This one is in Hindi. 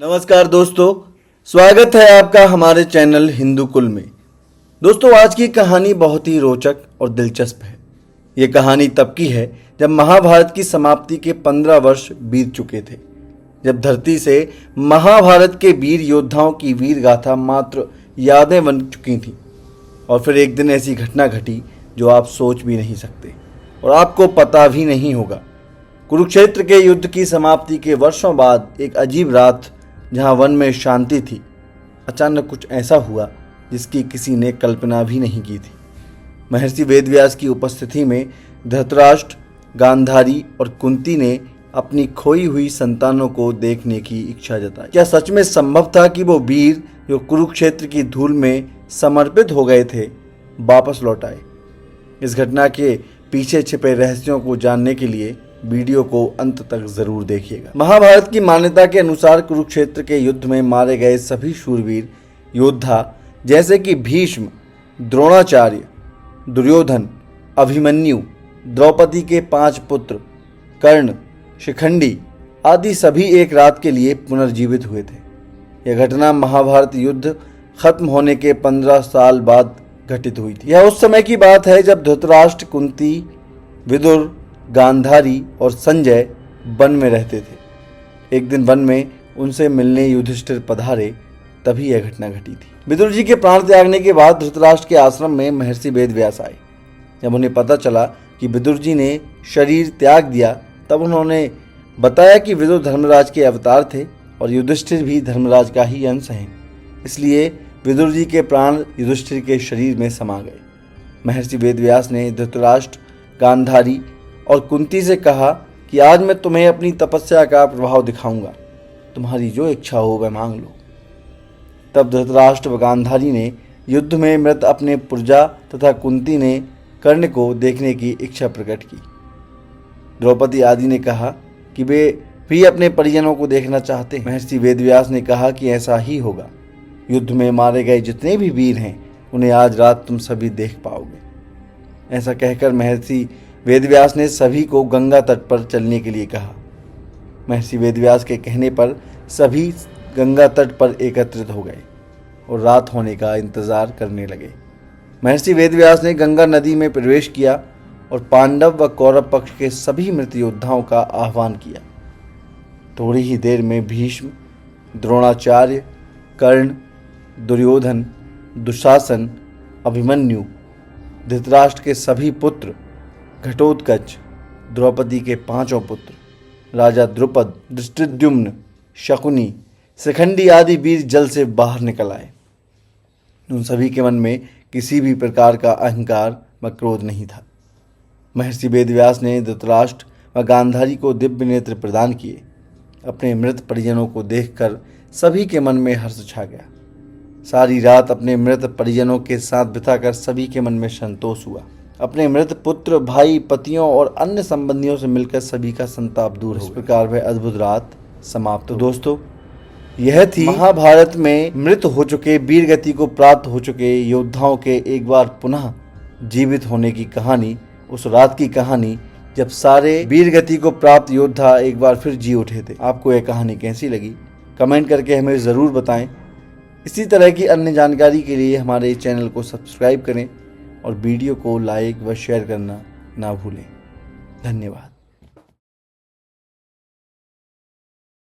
नमस्कार दोस्तों, स्वागत है आपका हमारे चैनल हिंदू कुल में। दोस्तों, आज की कहानी बहुत ही रोचक और दिलचस्प है। ये कहानी तब की है जब महाभारत की समाप्ति के 15 वर्ष बीत चुके थे, जब धरती से महाभारत के वीर योद्धाओं की वीर गाथा मात्र यादें बन चुकी थीं। और फिर एक दिन ऐसी घटना घटी जो आप सोच भी नहीं सकते और आपको पता भी नहीं होगा। कुरुक्षेत्र के युद्ध की समाप्ति के वर्षों बाद एक अजीब रात जहां वन में शांति थी, अचानक कुछ ऐसा हुआ जिसकी किसी ने कल्पना भी नहीं की थी। महर्षि वेदव्यास की उपस्थिति में धृतराष्ट्र, गांधारी और कुंती ने अपनी खोई हुई संतानों को देखने की इच्छा जताई। क्या सच में संभव था कि वो वीर जो कुरुक्षेत्र की धूल में समर्पित हो गए थे, वापस लौट आए? इस घटना के पीछे छिपे रहस्यों को जानने के लिए वीडियो को अंत तक जरूर देखिएगा। महाभारत की मान्यता के अनुसार कुरुक्षेत्र के युद्ध में मारे गए सभी शूरवीर योद्धा जैसे कि भीष्म, द्रोणाचार्य, दुर्योधन, अभिमन्यु, द्रौपदी के 5 पुत्र, कर्ण, शिखंडी आदि सभी एक रात के लिए पुनर्जीवित हुए थे। यह घटना महाभारत युद्ध खत्म होने के 15 साल बाद घटित हुई थी। यह उस समय की बात है जब धृतराष्ट्र, कुंती, विदुर, गांधारी और संजय वन में रहते थे। एक दिन वन में उनसे मिलने युधिष्ठिर पधारे, तभी यह घटना घटी थी। विदुर जी के प्राण त्यागने के बाद धृतराष्ट्र के आश्रम में महर्षि वेदव्यास आए। जब उन्हें पता चला कि विदुर जी ने शरीर त्याग दिया, तब उन्होंने बताया कि विदुर धर्मराज के अवतार थे और युधिष्ठिर भी धर्मराज का ही अंश हैं। इसलिए विदुर जी के प्राण युधिष्ठिर के शरीर में समा गए। महर्षि वेदव्यास ने धृतराष्ट्र, गांधारी और कुंती से कहा कि आज मैं तुम्हें अपनी तपस्या का प्रभाव दिखाऊंगा, तुम्हारी जो इच्छा हो वह मांग लो। तब धृतराष्ट्र व गांधारी ने युद्ध में मृत अपने पुर्जा तथा कुंती ने कर्ण को देखने की इच्छा प्रकट की। द्रौपदी आदि ने कहा कि वे भी अपने परिजनों को देखना चाहते हैं। महर्षि वेदव्यास ने कहा कि ऐसा ही होगा। युद्ध में मारे गए जितने भी वीर हैं उन्हें आज रात तुम सभी देख पाओगे। ऐसा कहकर महर्षि वेदव्यास ने सभी को गंगा तट पर चलने के लिए कहा। महर्षि वेदव्यास के कहने पर सभी गंगा तट पर एकत्रित हो गए और रात होने का इंतजार करने लगे। महर्षि वेदव्यास ने गंगा नदी में प्रवेश किया और पांडव व कौरव पक्ष के सभी मृत योद्धाओं का आह्वान किया। थोड़ी ही देर में भीष्म, द्रोणाचार्य, कर्ण, दुर्योधन, दुशासन, अभिमन्यु, धृतराष्ट्र के सभी पुत्र, घटोत्कच, द्रौपदी के 5 पुत्र, राजा द्रुपद, धृष्टद्युम्न, शकुनी, शिखंडी आदि वीर जल से बाहर निकल आए। उन सभी के मन में किसी भी प्रकार का अहंकार व क्रोध नहीं था। महर्षि वेदव्यास ने धृतराष्ट्र व गांधारी को दिव्य नेत्र प्रदान किए। अपने मृत परिजनों को देखकर सभी के मन में हर्ष छा गया। सारी रात अपने मृत परिजनों के साथ बिताकर सभी के मन में संतोष हुआ। अपने मृत पुत्र, भाई, पतियों और अन्य संबंधियों से मिलकर सभी का संताप दूर हो गया। इस प्रकार वह अद्भुत रात समाप्त। तो दोस्तों, यह थी महाभारत में मृत हो चुके, वीर गति को प्राप्त हो चुके योद्धाओं के एक बार पुनः जीवित होने की कहानी। उस रात की कहानी जब सारे वीर गति को प्राप्त योद्धा एक बार फिर जी उठे थे। आपको यह कहानी कैसी लगी कमेंट करके हमें ज़रूर बताएं। इसी तरह की अन्य जानकारी के लिए हमारे चैनल को सब्सक्राइब करें और वीडियो को लाइक व शेयर करना ना भूलें। धन्यवाद।